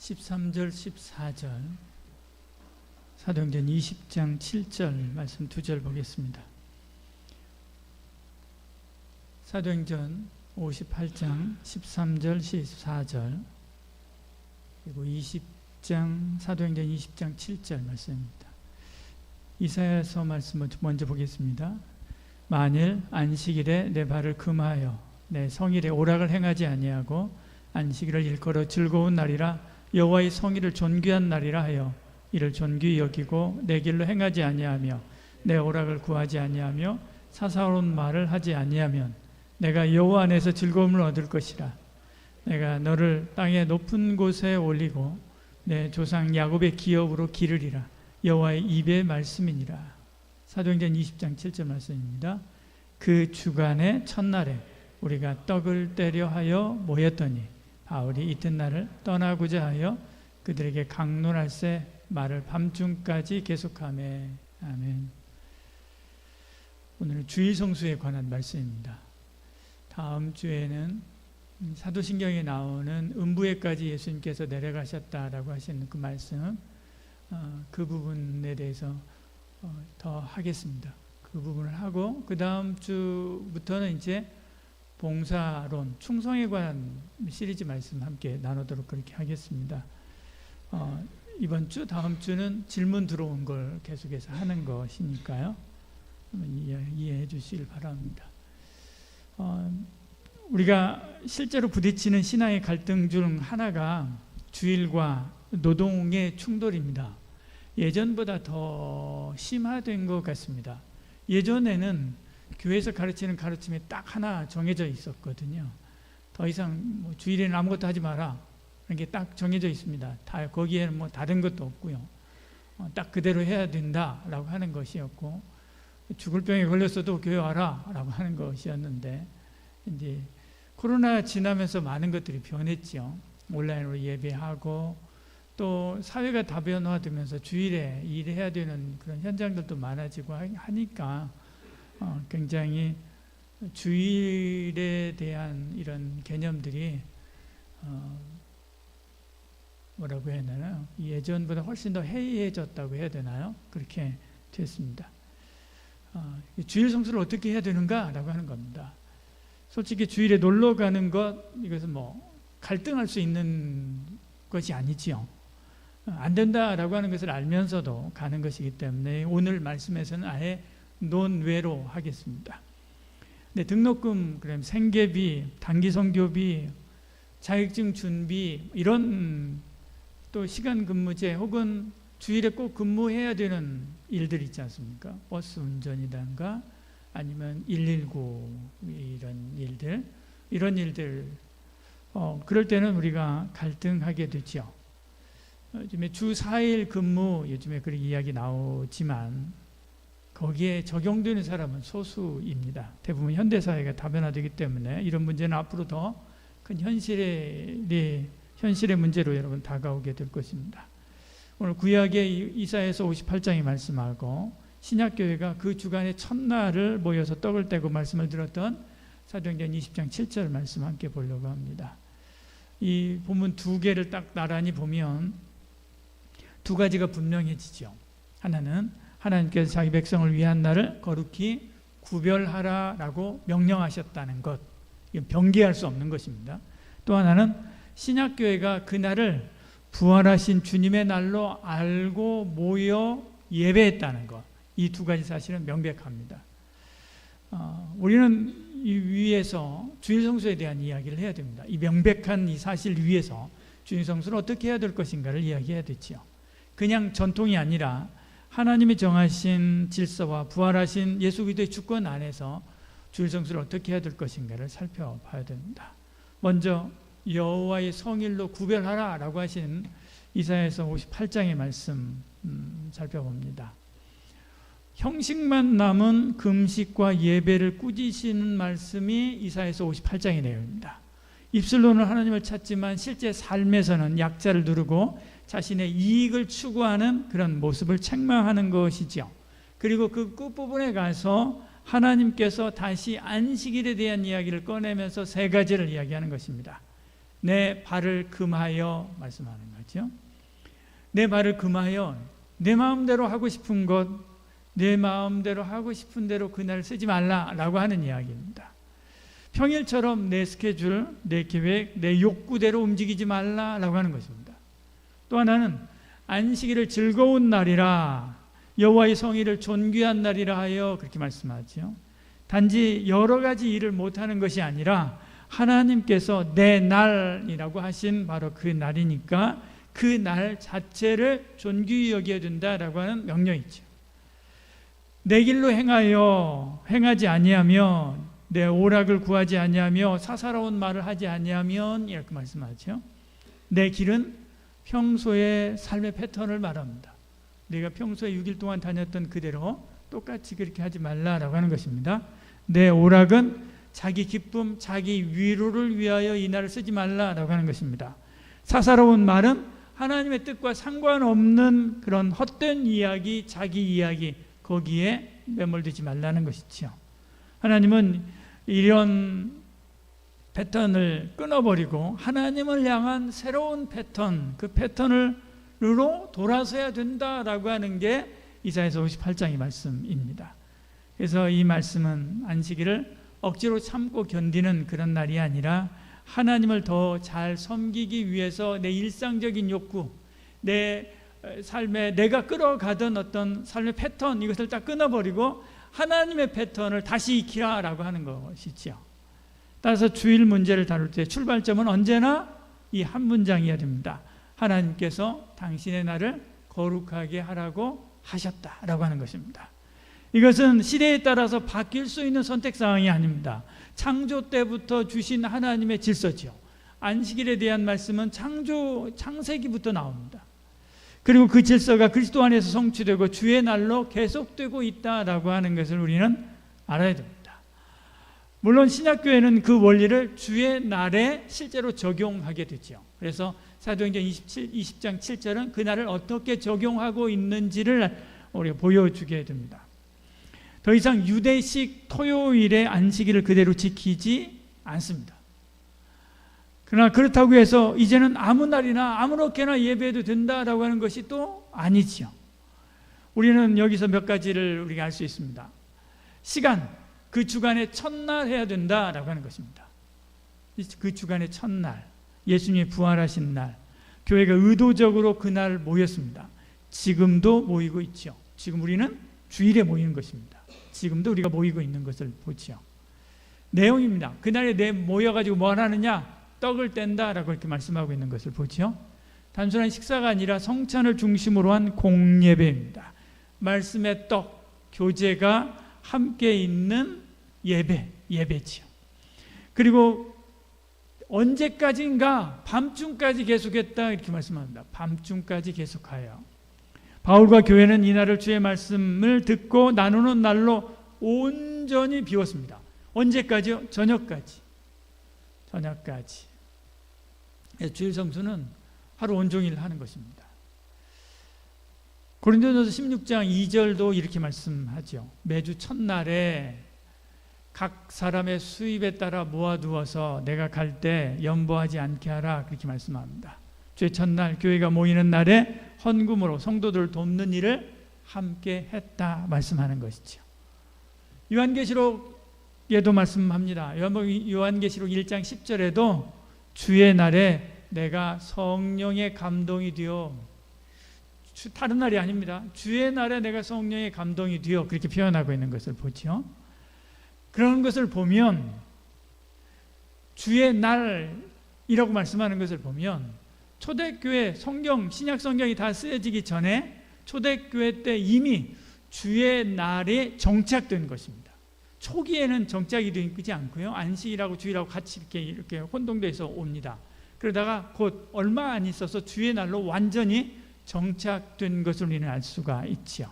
13절, 14절, 사도행전 20장 7절 말씀 2절 보겠습니다. 사도행전 58장 13절, 14절, 그리고 20장, 사도행전 20장 7절 말씀입니다. 이사야서 말씀 먼저 보겠습니다. 만일 안식일에 내 발을 금하여 내 성일에 오락을 행하지 아니하고 안식일을 일컬어 즐거운 날이라 여호와의 성일을 존귀한 날이라 하여 이를 존귀히 여기고 내 길로 행하지 아니하며 내 오락을 구하지 아니하며 사사로운 말을 하지 아니하면 내가 여호와 안에서 즐거움을 얻을 것이라. 내가 너를 땅의 높은 곳에 올리고 내 조상 야곱의 기업으로 기르리라. 여호와의 입의 말씀이니라. 사도행전 20장 7절 말씀입니다. 그 주간의 첫날에 우리가 떡을 떼려 하여 모였더니 바울이 이튿날을 떠나고자 하여 그들에게 강론할세 말을 밤중까지 계속하매. 아멘. 오늘은 주일 성수에 관한 말씀입니다. 다음 주에는 사도신경에 나오는 음부에까지 예수님께서 내려가셨다라고 하시는 그 말씀, 그 부분에 대해서 더 하겠습니다. 그 부분을 하고 그 다음 주부터는 이제 봉사론, 충성에 관한 시리즈 말씀 함께 나누도록 그렇게 하겠습니다. 이번 주, 다음 주는 질문 들어온 걸 계속해서 하는 것이니까요. 이해해 주시길 바랍니다. 우리가 실제로 부딪히는 신앙의 갈등 중 하나가 주일과 노동의 충돌입니다. 예전보다 더 심화된 것 같습니다. 예전에는 교회에서 가르치는 가르침이 딱 하나 정해져 있었거든요. 더 이상 주일에는 아무것도 하지 마라, 이런 게 딱 정해져 있습니다. 다 거기에는 다른 것도 없고요. 딱 그대로 해야 된다라고 하는 것이었고, 죽을 병에 걸렸어도 교회 와라라고 하는 것이었는데, 이제 코로나 지나면서 많은 것들이 변했죠. 온라인으로 예배하고 또 사회가 다변화되면서 주일에 일해야 되는 그런 현장들도 많아지고 하니까 굉장히 주일에 대한 이런 개념들이 뭐라고 해야 되나요? 예전보다 훨씬 더 해이해졌다고 해야 되나요? 그렇게 됐습니다. 주일 성수를 어떻게 해야 되는가? 라고 하는 겁니다. 솔직히 주일에 놀러 가는 것, 이것은 갈등할 수 있는 것이 아니지요. 안 된다라고 하는 것을 알면서도 가는 것이기 때문에 오늘 말씀에서는 아예 논외로 하겠습니다. 네, 등록금, 그럼 생계비, 단기 선교비, 자격증 준비, 이런 또 시간 근무제 혹은 주일에 꼭 근무해야 되는 일들 있지 않습니까? 버스 운전이든가 아니면 119 이런 일들 그럴 때는 우리가 갈등하게 되죠. 요즘에 주 4일 근무, 요즘에 그런 이야기 나오지만 거기에 적용되는 사람은 소수입니다. 대부분 현대사회가 다변화되기 때문에 이런 문제는 앞으로 더 큰 현실의 문제로 여러분 다가오게 될 것입니다. 오늘 구약의 이사야서 58장이 말씀하고 신약교회가 그 주간의 첫날을 모여서 떡을 떼고 말씀을 들었던 사도행전 20장 7절 말씀 함께 보려고 합니다. 이 본문 두 개를 딱 나란히 보면 두 가지가 분명해지죠. 하나는 하나님께서 자기 백성을 위한 날을 거룩히 구별하라라고 명령하셨다는 것, 이건 변개할 수 없는 것입니다. 또 하나는 신약교회가 그 날을 부활하신 주님의 날로 알고 모여 예배했다는 것, 이 두 가지 사실은 명백합니다. 우리는 이 위에서 주일 성수에 대한 이야기를 해야 됩니다. 이 명백한 이 사실 위에서 주일 성수를 어떻게 해야 될 것인가를 이야기해야 되지요. 그냥 전통이 아니라 하나님이 정하신 질서와 부활하신 예수 그리스도의 주권 안에서 주일 성수를 어떻게 해야 될 것인가를 살펴봐야 됩니다. 먼저 여호와의 성일로 구별하라라고 하신 이사야서 58장의 말씀 살펴봅니다. 형식만 남은 금식과 예배를 꾸짖으시는 말씀이 이사야서 58장의 내용입니다. 입술로는 하나님을 찾지만 실제 삶에서는 약자를 누르고 자신의 이익을 추구하는 그런 모습을 책망하는 것이죠. 그리고 그 끝부분에 가서 하나님께서 다시 안식일에 대한 이야기를 꺼내면서 세 가지를 이야기하는 것입니다. 내 발을 금하여 말씀하는 거죠. 내 발을 금하여 내 마음대로 하고 싶은 것, 내 마음대로 하고 싶은 대로 그날을 쓰지 말라라고 하는 이야기입니다. 평일처럼 내 스케줄, 내 계획, 내 욕구대로 움직이지 말라라고 하는 것입니다. 또 하나는 안식일을 즐거운 날이라, 여호와의 성일을 존귀한 날이라 하여 그렇게 말씀하죠. 단지 여러 가지 일을 못하는 것이 아니라 하나님께서 내 날이라고 하신 바로 그 날이니까 그 날 자체를 존귀히 여겨야 된다라고 하는 명령이죠. 내 길로 행하지 아니하며, 내 오락을 구하지 아니하며, 사사로운 말을 하지 아니하면, 이렇게 말씀하죠. 내 길은 평소의 삶의 패턴을 말합니다. 내가 평소에 6일 동안 다녔던 그대로 똑같이 그렇게 하지 말라라고 하는 것입니다. 내 오락은 자기 기쁨, 자기 위로를 위하여 이 날을 쓰지 말라라고 하는 것입니다. 사사로운 말은 하나님의 뜻과 상관없는 그런 헛된 이야기, 자기 이야기, 거기에 매몰되지 말라는 것이지요. 하나님은 이런 패턴을 끊어버리고 하나님을 향한 새로운 패턴, 그 패턴으로 돌아서야 된다라고 하는 게 이사야서 58장의 말씀입니다. 그래서 이 말씀은 안식일을 억지로 참고 견디는 그런 날이 아니라 하나님을 더 잘 섬기기 위해서 내 일상적인 욕구, 내 삶에 내가 끌어가던 어떤 삶의 패턴, 이것을 딱 끊어버리고 하나님의 패턴을 다시 익히라라고 하는 것이죠. 따라서 주일 문제를 다룰 때 출발점은 언제나 이 한 문장이어야 됩니다. 하나님께서 당신의 날을 거룩하게 하라고 하셨다라고 하는 것입니다. 이것은 시대에 따라서 바뀔 수 있는 선택사항이 아닙니다. 창조 때부터 주신 하나님의 질서지요. 안식일에 대한 말씀은 창세기부터 나옵니다. 그리고 그 질서가 그리스도 안에서 성취되고 주의 날로 계속되고 있다라고 하는 것을 우리는 알아야 됩니다. 물론 신약교회는 그 원리를 주의 날에 실제로 적용하게 되죠. 그래서 사도행전 20장 7절은 그 날을 어떻게 적용하고 있는지를 우리가 보여주게 됩니다. 더 이상 유대식 토요일의 안식일을 그대로 지키지 않습니다. 그러나 그렇다고 해서 이제는 아무 날이나 아무렇게나 예배해도 된다라고 하는 것이 또 아니지요. 우리는 여기서 몇 가지를 우리가 알 수 있습니다. 시간, 그 주간의 첫날 해야 된다라고 하는 것입니다. 그 주간의 첫날, 예수님이 부활하신 날, 교회가 의도적으로 그날 모였습니다. 지금도 모이고 있죠. 지금 우리는 주일에 모이는 것입니다. 지금도 우리가 모이고 있는 것을 보죠. 내용입니다. 그날에 모여가지고 뭘 하느냐? 떡을 뗀다라고 이렇게 말씀하고 있는 것을 보죠. 단순한 식사가 아니라 성찬을 중심으로 한 공예배입니다. 말씀의 떡, 교제가 함께 있는 예배지요. 그리고 언제까지인가? 밤중까지 계속했다 이렇게 말씀합니다. 밤중까지 계속하여. 바울과 교회는 이날을 주의 말씀을 듣고 나누는 날로 온전히 비웠습니다. 언제까지요? 저녁까지. 주일 성수는 하루 온종일 하는 것입니다. 고린도전서 16장 2절도 이렇게 말씀하죠. 매주 첫날에 각 사람의 수입에 따라 모아두어서 내가 갈 때 연보하지 않게 하라 그렇게 말씀합니다. 주의 첫날 교회가 모이는 날에 헌금으로 성도들을 돕는 일을 함께 했다 말씀하는 것이죠. 요한계시록에도 말씀합니다. 요한계시록 1장 10절에도 주의 날에 내가 성령의 감동이 되어, 다른 날이 아닙니다. 주의 날에 내가 성령의 감동이 되어 그렇게 표현하고 있는 것을 보죠. 그런 것을 보면 주의 날이라고 말씀하는 것을 보면 초대교회 신약 성경이 다 쓰여지기 전에 초대교회 때 이미 주의 날이 정착된 것입니다. 초기에는 정착이 되지 않고요. 안식이라고 주일하고 같이 이렇게 혼동돼서 옵니다. 그러다가 곧 얼마 안 있어서 주의 날로 완전히 정착된 것을 우리는 알 수가 있지요.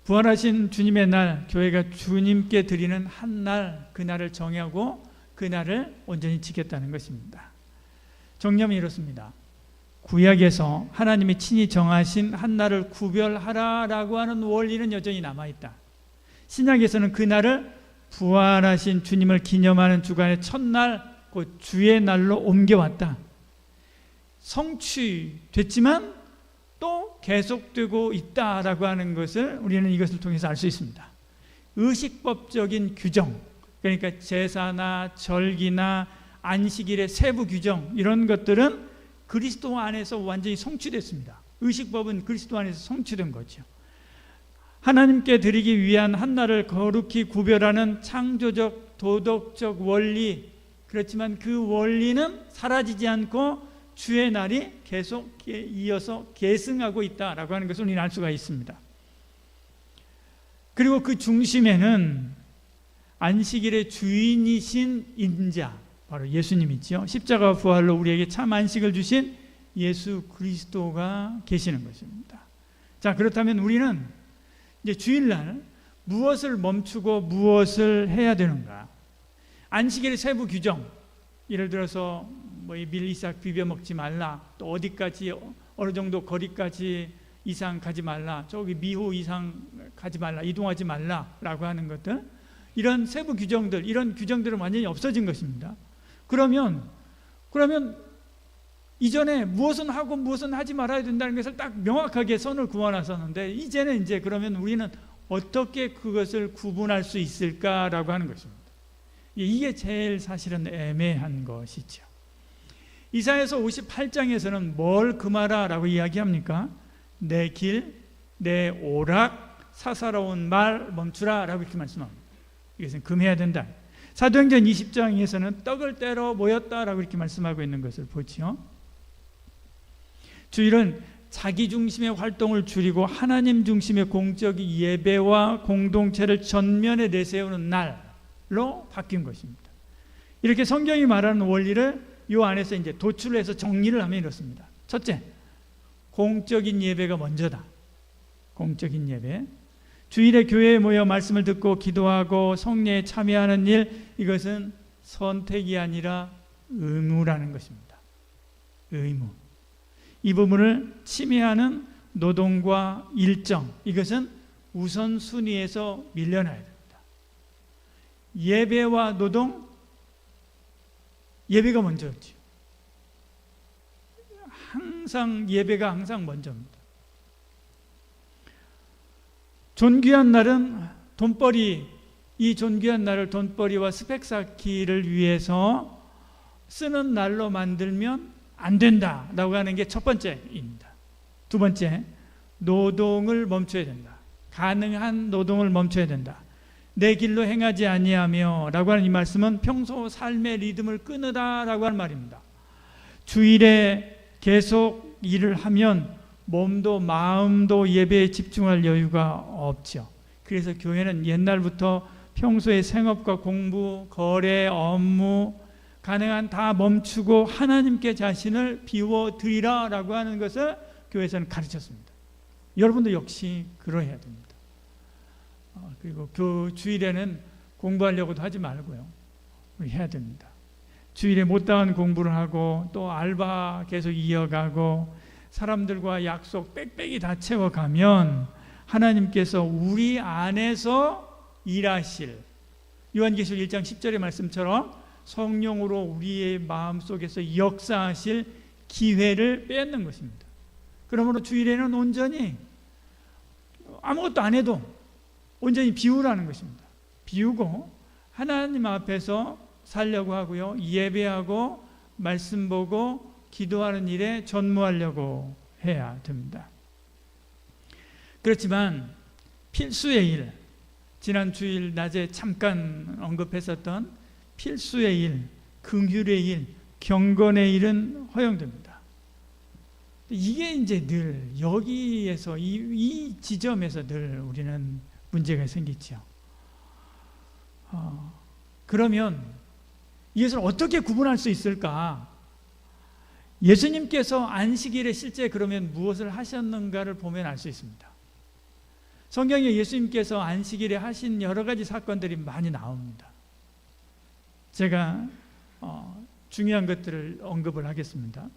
부활하신 주님의 날, 교회가 주님께 드리는 한 날, 그 날을 정하고 그 날을 온전히 지켰다는 것입니다. 정념이 이렇습니다. 구약에서 하나님이 친히 정하신 한 날을 구별하라라고 하는 원리는 여전히 남아있다. 신약에서는 그 날을 부활하신 주님을 기념하는 주간의 첫날 곧 주의 날로 옮겨왔다. 성취됐지만 또 계속되고 있다라고 하는 것을 우리는 이것을 통해서 알 수 있습니다. 의식법적인 규정, 그러니까 제사나 절기나 안식일의 세부 규정, 이런 것들은 그리스도 안에서 완전히 성취됐습니다. 의식법은 그리스도 안에서 성취된 거죠. 하나님께 드리기 위한 한 날을 거룩히 구별하는 창조적 도덕적 원리, 그렇지만 그 원리는 사라지지 않고 주의 날이 계속 이어서 계승하고 있다라고 하는 것을 우리는 알 수가 있습니다. 그리고 그 중심에는 안식일의 주인이신 인자, 바로 예수님이죠. 십자가 부활로 우리에게 참 안식을 주신 예수 그리스도가 계시는 것입니다. 자, 그렇다면 우리는 이제 주일날 무엇을 멈추고 무엇을 해야 되는가? 안식일의 세부 규정, 예를 들어서 뭐 이 밀 이삭 비벼 먹지 말라, 또 어디까지 어느 정도 거리까지 이상 가지 말라, 저기 미호 이상 가지 말라, 이동하지 말라라고 하는 것들, 이런 세부 규정들, 이런 규정들은 완전히 없어진 것입니다. 그러면 이전에 무엇은 하고 무엇은 하지 말아야 된다는 것을 딱 명확하게 선을 그어놨었는데, 이제는 이제 그러면 우리는 어떻게 그것을 구분할 수 있을까라고 하는 것입니다. 이게 제일 사실은 애매한 것이죠. 이사야서 58장에서는 뭘 금하라라고 이야기합니까? 내 길, 내 오락, 사사로운 말 멈추라라고 이렇게 말씀합니다. 이것은 금해야 된다. 사도행전 20장에서는 떡을 떼러 모였다라고 이렇게 말씀하고 있는 것을 보죠. 주일은 자기 중심의 활동을 줄이고 하나님 중심의 공적 예배와 공동체를 전면에 내세우는 날로 바뀐 것입니다. 이렇게 성경이 말하는 원리를 이 안에서 이제 도출해서 정리를 하면 이렇습니다. 첫째, 공적인 예배가 먼저다. 공적인 예배. 주일에 교회에 모여 말씀을 듣고 기도하고 성례에 참여하는 일, 이것은 선택이 아니라 의무라는 것입니다. 의무. 이 부분을 침해하는 노동과 일정, 이것은 우선순위에서 밀려나야 됩니다. 예배와 노동, 예배가 먼저였죠. 항상 예배가 항상 먼저입니다. 존귀한 날은 돈벌이, 이 존귀한 날을 돈벌이와 스펙 쌓기를 위해서 쓰는 날로 만들면 안 된다라고 하는 게 첫 번째입니다. 두 번째, 노동을 멈춰야 된다. 가능한 노동을 멈춰야 된다. 내 길로 행하지 아니하며 라고 하는 이 말씀은 평소 삶의 리듬을 끊으라라고 하는 말입니다. 주일에 계속 일을 하면 몸도 마음도 예배에 집중할 여유가 없죠. 그래서 교회는 옛날부터 평소의 생업과 공부, 거래, 업무 가능한 다 멈추고 하나님께 자신을 비워드리라 라고 하는 것을 교회에서는 가르쳤습니다. 여러분도 역시 그러해야 됩니다. 그리고 그 주일에는 공부하려고도 하지 말고요, 우리 해야 됩니다. 주일에 못다한 공부를 하고 또 알바 계속 이어가고 사람들과 약속 빽빽이 다 채워가면 하나님께서 우리 안에서 일하실, 요한계시록 1장 10절의 말씀처럼 성령으로 우리의 마음속에서 역사하실 기회를 빼앗는 것입니다. 그러므로 주일에는 온전히 아무것도 안 해도 온전히 비우라는 것입니다. 비우고 하나님 앞에서 살려고 하고요, 예배하고 말씀 보고 기도하는 일에 전무하려고 해야 됩니다. 그렇지만 필수의 일, 지난 주일 낮에 잠깐 언급했었던 필수의 일, 긍휼의 일, 경건의 일은 허용됩니다. 이게 이제 늘 여기에서 이 지점에서 늘 우리는 문제가 생기죠. 그러면 이것을 어떻게 구분할 수 있을까? 예수님께서 안식일에 실제 그러면 무엇을 하셨는가를 보면 알 수 있습니다. 성경에 예수님께서 안식일에 하신 여러 가지 사건들이 많이 나옵니다. 제가 중요한 것들을 언급을 하겠습니다.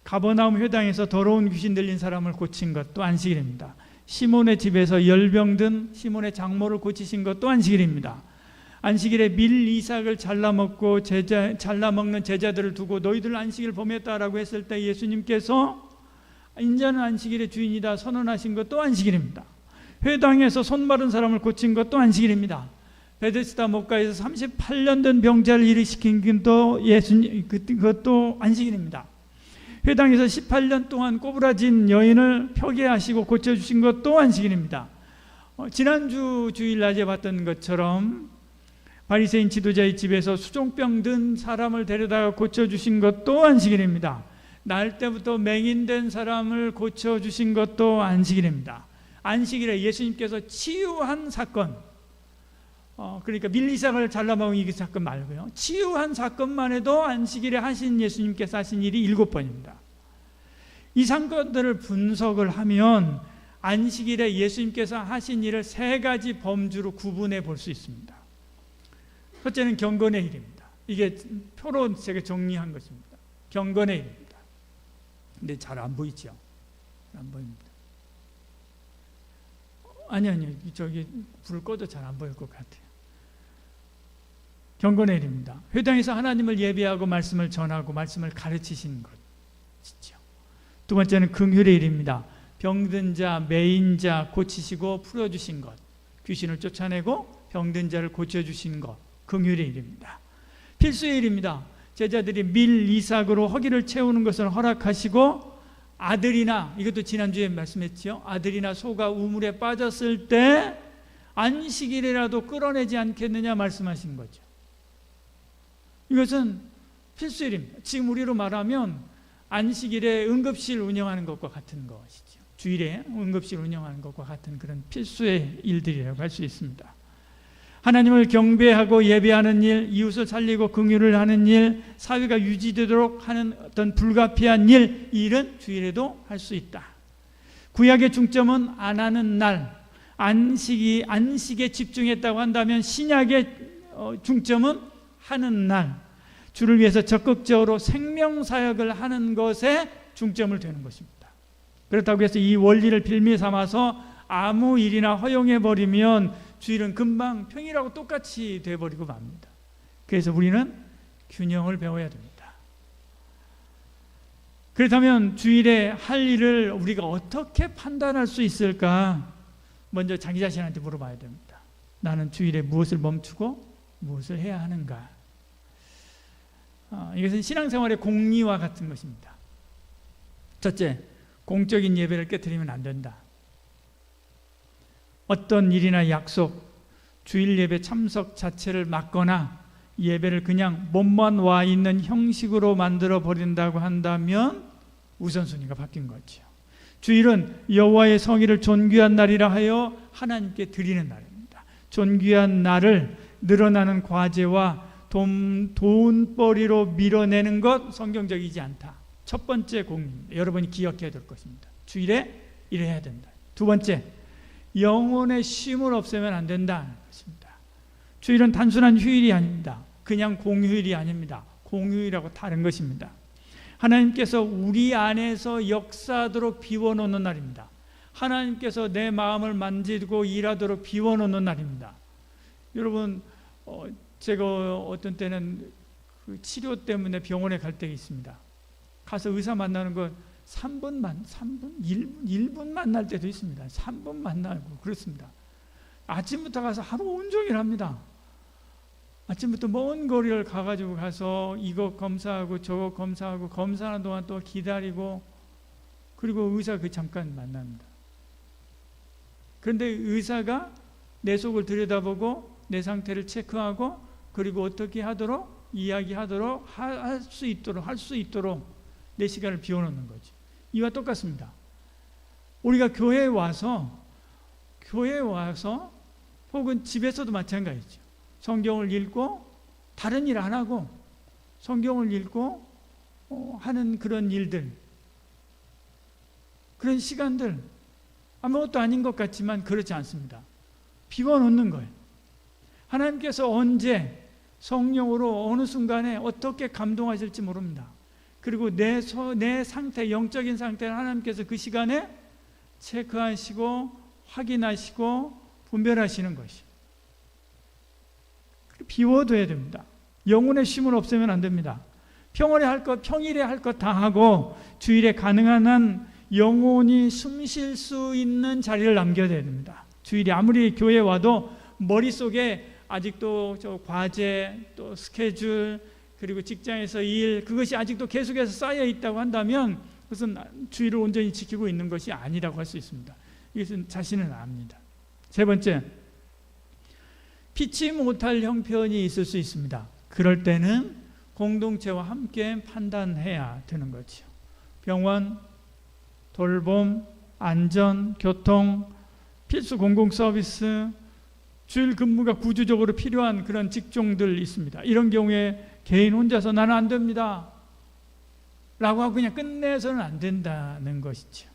가버나움 회당에서 더러운 귀신 들린 사람을 고친 것도 안식일입니다. 시몬의 집에서 열병 든 시몬의 장모를 고치신 것도 안식일입니다. 안식일에 밀 이삭을 잘라먹고 잘라먹는 제자들을 두고 너희들 안식일 범했다라고 했을 때 예수님께서 인자는 안식일의 주인이다 선언하신 것도 안식일입니다. 회당에서 손 마른 사람을 고친 것도 안식일입니다. 베데스다 목가에서 38년 된 병자를 일으키신 것도 그것도 안식일입니다. 회당에서 18년 동안 꼬부라진 여인을 펴게하시고 고쳐주신 것도 안식일입니다. 지난주 주일 낮에 봤던 것처럼 바리새인 지도자의 집에서 수종병 든 사람을 데려다가 고쳐주신 것도 안식일입니다. 날 때부터 맹인된 사람을 고쳐주신 것도 안식일입니다. 안식일에 예수님께서 치유한 사건, 그러니까 밀리삭을 잘라먹은 이 사건 말고요, 치유한 사건만 해도 안식일에 하신 예수님께서 하신 일이 7번입니다. 이 사건들을 분석을 하면 안식일에 예수님께서 하신 일을 3가지 범주로 구분해 볼 수 있습니다. 첫째는 경건의 일입니다. 이게 표로 제가 정리한 것입니다. 경건의 일입니다. 근데 잘 안 보이죠? 안 보입니다. 아니요. 저기 불을 꺼도 잘 안 보일 것 같아요. 경건의 일입니다. 회당에서 하나님을 예배하고 말씀을 전하고 말씀을 가르치신 것이죠. 두 번째는 긍휼의 일입니다. 병든 자, 매인 자 고치시고 풀어주신 것, 귀신을 쫓아내고 병든 자를 고쳐주신 것, 긍휼의 일입니다. 필수의 일입니다. 제자들이 밀 이삭으로 허기를 채우는 것을 허락하시고 아들이나, 이것도 지난주에 말씀했죠, 아들이나 소가 우물에 빠졌을 때 안식일이라도 끌어내지 않겠느냐 말씀하신 거죠. 이것은 필수의 일입니다. 지금 우리로 말하면 안식일에 응급실 운영하는 것과 같은 것이죠. 주일에 응급실 운영하는 것과 같은 그런 필수의 일들이라고 할 수 있습니다. 하나님을 경배하고 예배하는 일, 이웃을 살리고 긍휼을 하는 일, 사회가 유지되도록 하는 어떤 불가피한 일, 이 일은 주일에도 할 수 있다. 구약의 중점은 안 하는 날, 안식에 집중했다고 한다면 신약의 중점은 하는 날, 주를 위해서 적극적으로 생명사역을 하는 것에 중점을 두는 것입니다. 그렇다고 해서 이 원리를 빌미 삼아서 아무 일이나 허용해버리면 주일은 금방 평일하고 똑같이 돼버리고 맙니다. 그래서 우리는 균형을 배워야 됩니다. 그렇다면 주일에 할 일을 우리가 어떻게 판단할 수 있을까? 먼저 자기 자신한테 물어봐야 됩니다. 나는 주일에 무엇을 멈추고 무엇을 해야 하는가? 이것은 신앙생활의 공리와 같은 것입니다. 첫째, 공적인 예배를 깨트리면 안 된다. 어떤 일이나 약속, 주일 예배 참석 자체를 막거나 예배를 그냥 몸만 와 있는 형식으로 만들어 버린다고 한다면 우선순위가 바뀐 거죠. 주일은 여호와의 성일을 존귀한 날이라 하여 하나님께 드리는 날입니다. 존귀한 날을 늘어나는 과제와 돈벌이로 밀어내는 것 성경적이지 않다. 첫 번째 공입니다. 여러분이 기억해야 될 것입니다. 주일에 이래야 된다. 두 번째, 영혼의 쉼을 없애면 안 된다는 것입니다. 주일은 단순한 휴일이 아닙니다. 그냥 공휴일이 아닙니다. 공휴일하고 다른 것입니다. 하나님께서 우리 안에서 역사하도록 비워놓는 날입니다. 하나님께서 내 마음을 만지고 일하도록 비워놓는 날입니다. 여러분, 제가 어떤 때는 그 치료 때문에 병원에 갈 때가 있습니다. 가서 의사 만나는 건 3분, 1분 만날 때도 있습니다. 3분 만나고 그렇습니다. 아침부터 가서 하루 온종일 합니다. 아침부터 먼 거리를 가가지고 가서 이거 검사하고 저거 검사하고 검사하는 동안 또 기다리고, 그리고 의사 잠깐 만납니다. 그런데 의사가 내 속을 들여다보고 내 상태를 체크하고 그리고 어떻게 하도록 이야기하도록 할 수 있도록 내 시간을 비워놓는 거죠. 이와 똑같습니다. 우리가 교회에 와서 혹은 집에서도 마찬가지죠. 성경을 읽고 다른 일 안 하고 성경을 읽고 하는 그런 일들, 그런 시간들 아무것도 아닌 것 같지만 그렇지 않습니다. 비워놓는 거예요. 하나님께서 언제 성령으로 어느 순간에 어떻게 감동하실지 모릅니다. 그리고 내 상태, 영적인 상태를 하나님께서 그 시간에 체크하시고 확인하시고 분별하시는 것이. 비워둬야 됩니다. 영혼의 쉼을 없애면 안 됩니다. 평일에 할 것 다 하고 주일에 가능한 한 영혼이 숨 쉴 수 있는 자리를 남겨야 됩니다. 주일에 아무리 교회 와도 머릿속에 아직도 저 과제, 또 스케줄, 그리고 직장에서 일, 그것이 아직도 계속해서 쌓여 있다고 한다면 그것은 주일을 온전히 지키고 있는 것이 아니라고 할 수 있습니다. 이것은 자신은 압니다. 세 번째, 피치 못할 형편이 있을 수 있습니다. 그럴 때는 공동체와 함께 판단해야 되는 거죠. 병원, 돌봄, 안전, 교통, 필수 공공 서비스, 주일 근무가 구조적으로 필요한 그런 직종들 있습니다. 이런 경우에 개인 혼자서 나는 안 됩니다 라고 하고 그냥 끝내서는 안 된다는 것이죠.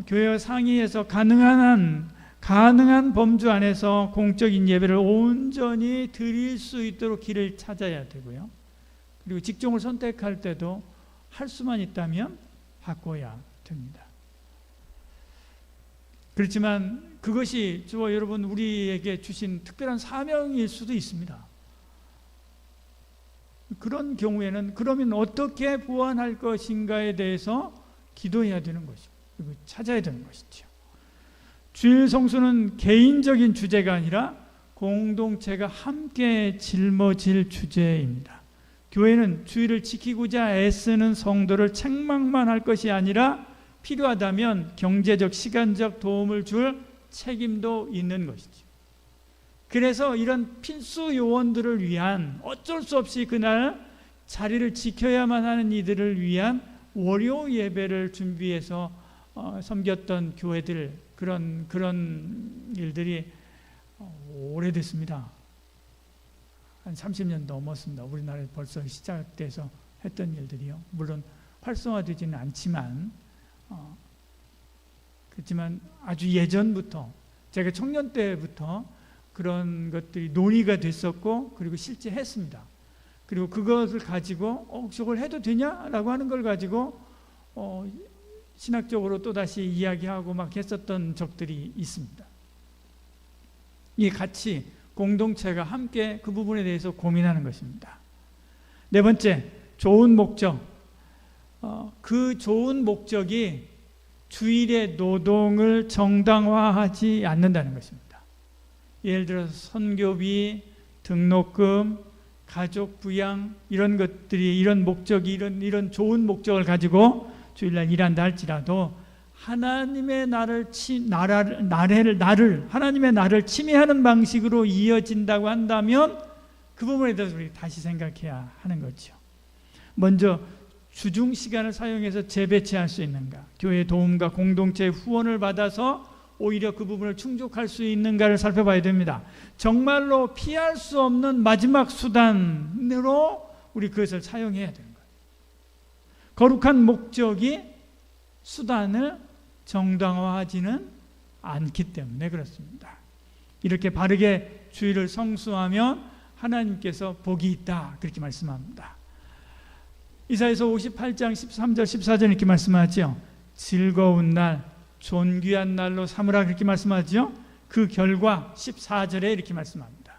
교회와 상의해서 가능한 범주 안에서 공적인 예배를 온전히 드릴 수 있도록 길을 찾아야 되고요. 그리고 직종을 선택할 때도 할 수만 있다면 바꿔야 됩니다. 그렇지만 그것이 저와 여러분 우리에게 주신 특별한 사명일 수도 있습니다. 그런 경우에는 그러면 어떻게 보완할 것인가에 대해서 기도해야 되는 것이고 그리고 찾아야 되는 것이죠. 주일 성수는 개인적인 주제가 아니라 공동체가 함께 짊어질 주제입니다. 교회는 주일을 지키고자 애쓰는 성도를 책망만 할 것이 아니라 필요하다면 경제적, 시간적 도움을 줄 책임도 있는 것이죠. 그래서 이런 필수 요원들을 위한 어쩔 수 없이 그날 자리를 지켜야만 하는 이들을 위한 월요 예배를 준비해서 섬겼던 교회들, 그런 일들이 오래됐습니다. 한 30년 넘었습니다. 우리나라에 벌써 시작돼서 했던 일들이요. 물론 활성화되지는 않지만 그렇지만 아주 예전부터 제가 청년 때부터 그런 것들이 논의가 됐었고 그리고 실제 했습니다. 그리고 그것을 가지고 저걸 해도 되냐라고 하는 걸 가지고 신학적으로 또다시 이야기하고 막 했었던 적들이 있습니다. 이 같이 공동체가 함께 그 부분에 대해서 고민하는 것입니다. 네 번째, 좋은 목적. 그 좋은 목적이 주일의 노동을 정당화하지 않는다는 것입니다. 예를 들어서 선교비, 등록금, 가족 부양 이런 것들이 이런 목적이 이런 좋은 목적을 가지고 주일날 일한다 할지라도 하나님의 나를 침해하는 방식으로 이어진다고 한다면 그 부분에 대해서 우리 다시 생각해야 하는 거죠. 먼저 주중 시간을 사용해서 재배치할 수 있는가, 교회의 도움과 공동체의 후원을 받아서 오히려 그 부분을 충족할 수 있는가를 살펴봐야 됩니다. 정말로 피할 수 없는 마지막 수단으로 우리 그것을 사용해야 되는 거예요. 거룩한 목적이 수단을 정당화하지는 않기 때문에 그렇습니다. 이렇게 바르게 주일을 성수하면 하나님께서 복이 있다 그렇게 말씀합니다. 이사야서 58장 13절 14절 이렇게 말씀하죠. 즐거운 날, 존귀한 날로 삼으라 그렇게 말씀하죠. 그 결과 14절에 이렇게 말씀합니다.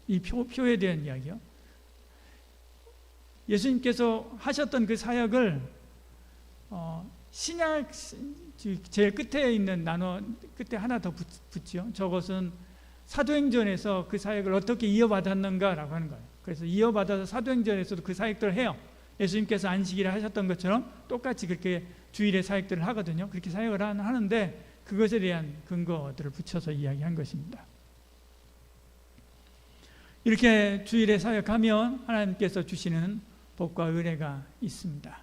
이 표에 대한 이야기요. 예수님께서 하셨던 그 사역을 신약 제일 끝에 있는 끝에 하나 더 붙죠. 저것은 사도행전에서 그 사역을 어떻게 이어받았는가라고 하는 거예요. 그래서 이어받아서 사도행전에서도 그 사역들을 해요. 예수님께서 안식일에 하셨던 것처럼 똑같이 그렇게 주일에 사역들을 하거든요. 그렇게 사역을 하는데 그것에 대한 근거들을 붙여서 이야기한 것입니다. 이렇게 주일에 사역하면 하나님께서 주시는 복과 은혜가 있습니다.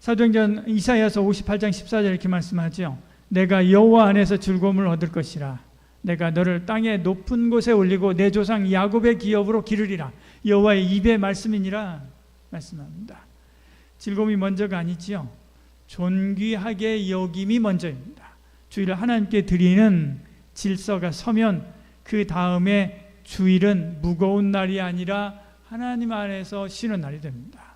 사도행전 이사야서 58장 14절 이렇게 말씀하죠. 내가 여호와 안에서 즐거움을 얻을 것이라. 내가 너를 땅의 높은 곳에 올리고 내 조상 야곱의 기업으로 기르리라. 여호와의 입의 말씀이니라 말씀합니다. 즐거움이 먼저가 아니지요. 존귀하게 여김이 먼저입니다. 주일을 하나님께 드리는 질서가 서면 그 다음에 주일은 무거운 날이 아니라 하나님 안에서 쉬는 날이 됩니다.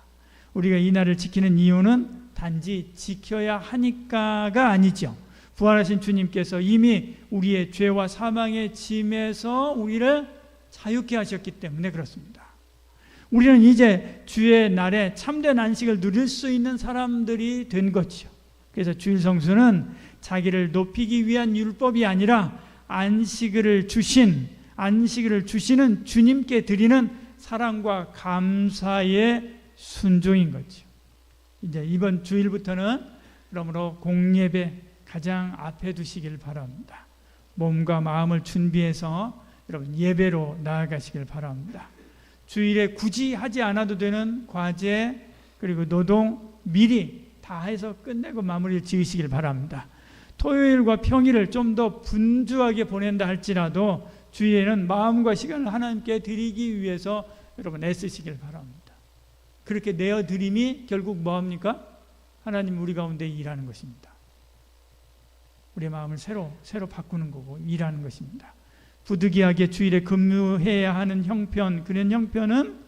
우리가 이 날을 지키는 이유는 단지 지켜야 하니까가 아니죠. 부활하신 주님께서 이미 우리의 죄와 사망의 짐에서 우리를 자유케 하셨기 때문에 그렇습니다. 우리는 이제 주의 날에 참된 안식을 누릴 수 있는 사람들이 된 거죠. 그래서 주일 성수는 자기를 높이기 위한 율법이 아니라 안식을 주시는 주님께 드리는 사랑과 감사의 순종인 거죠. 이제 이번 주일부터는 그러므로 공예배 가장 앞에 두시길 바랍니다. 몸과 마음을 준비해서 여러분 예배로 나아가시길 바랍니다. 주일에 굳이 하지 않아도 되는 과제 그리고 노동 미리 다 해서 끝내고 마무리를 지으시길 바랍니다. 토요일과 평일을 좀 더 분주하게 보낸다 할지라도 주일에는 마음과 시간을 하나님께 드리기 위해서 여러분 애쓰시길 바랍니다. 그렇게 내어드림이 결국 뭐합니까? 하나님 우리 가운데 일하는 것입니다. 우리의 마음을 새로 바꾸는 거고 일하는 것입니다. 부득이하게 주일에 근무해야 하는 형편, 그런 형편은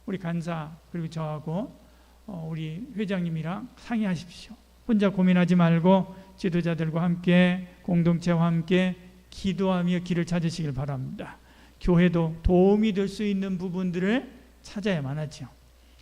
우리 간사 그리고 저하고 우리 회장님이랑 상의하십시오. 혼자 고민하지 말고 지도자들과 함께 공동체와 함께 기도하며 길을 찾으시길 바랍니다. 교회도 도움이 될 수 있는 부분들을 찾아야만 하죠.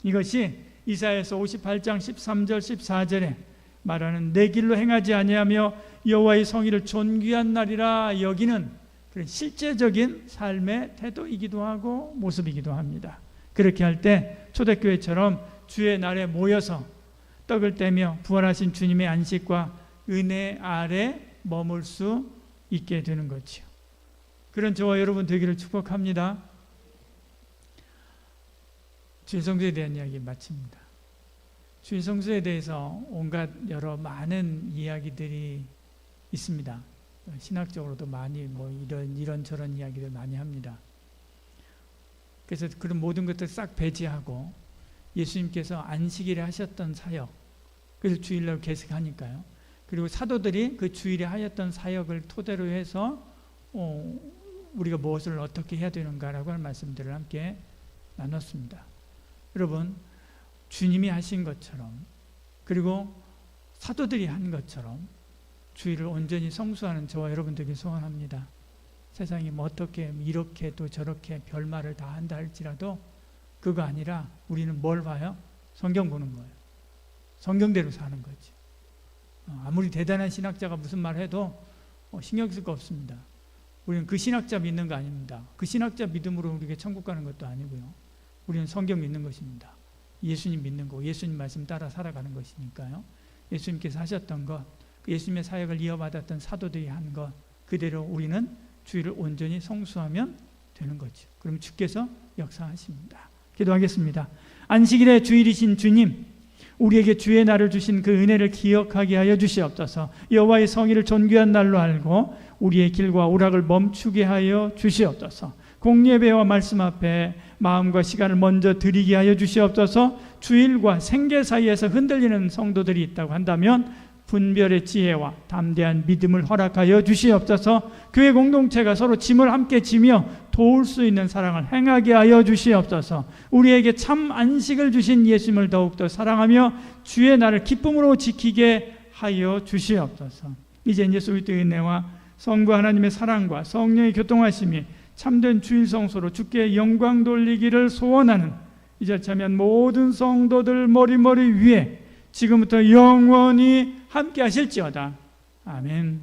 이것이 이사야서 58장 13절 14절에 말하는 내 길로 행하지 아니하며 여호와의 성의를 존귀한 날이라 여기는 그런 실제적인 삶의 태도이기도 하고 모습이기도 합니다. 그렇게 할 때 초대교회처럼 주의 날에 모여서 떡을 떼며 부활하신 주님의 안식과 은혜 아래 머물 수 있게 되는 거죠. 그런 저와 여러분 되기를 축복합니다. 주일성수에 대한 이야기 마칩니다. 주일성수에 대해서 온갖 여러 많은 이야기들이 있습니다. 신학적으로도 많이 이런저런 이야기를 많이 합니다. 그래서 그런 모든 것들 싹 배제하고 예수님께서 안식일에 하셨던 사역, 그래서 주일날 계속하니까요. 그리고 사도들이 그 주일에 하였던 사역을 토대로 해서 우리가 무엇을 어떻게 해야 되는가라고 하는 말씀들을 함께 나눴습니다. 여러분, 주님이 하신 것처럼 그리고 사도들이 한 것처럼 주일을 온전히 성수하는 저와 여러분들에게 소원합니다. 세상이 뭐 어떻게 이렇게 또 저렇게 별말을 다 한다 할지라도 그거 아니라 우리는 뭘 봐요? 성경 보는 거예요. 성경대로 사는 거지. 아무리 대단한 신학자가 무슨 말 해도 신경 쓸 거 없습니다. 우리는 그 신학자 믿는 거 아닙니다. 그 신학자 믿음으로 우리가 천국 가는 것도 아니고요. 우리는 성경 믿는 것입니다. 예수님 믿는 거, 예수님 말씀 따라 살아가는 것이니까요. 예수님께서 하셨던 것, 예수님의 사역을 이어받았던 사도들이 한 것 그대로 우리는 주일을 온전히 성수하면 되는 거죠. 그럼 주께서 역사하십니다. 기도하겠습니다. 안식일의 주일이신 주님, 우리에게 주의 날을 주신 그 은혜를 기억하게 하여 주시옵소서. 여호와의 성의를 존귀한 날로 알고 우리의 길과 오락을 멈추게 하여 주시옵소서. 공예배와 말씀 앞에 마음과 시간을 먼저 드리게 하여 주시옵소서. 주일과 생계 사이에서 흔들리는 성도들이 있다고 한다면 분별의 지혜와 담대한 믿음을 허락하여 주시옵소서. 교회 공동체가 서로 짐을 함께 지며 도울 수 있는 사랑을 행하게 하여 주시옵소서. 우리에게 참 안식을 주신 예수님을 더욱더 사랑하며 주의 날을 기쁨으로 지키게 하여 주시옵소서. 이제 예수 그리스도의 은혜와 성부 하나님의 사랑과 성령의 교통하심이 참된 주일 성소로 주께 영광 돌리기를 소원하는 이제 참여한 모든 성도들 머리 위에 지금부터 영원히 함께 하실지어다. 아멘.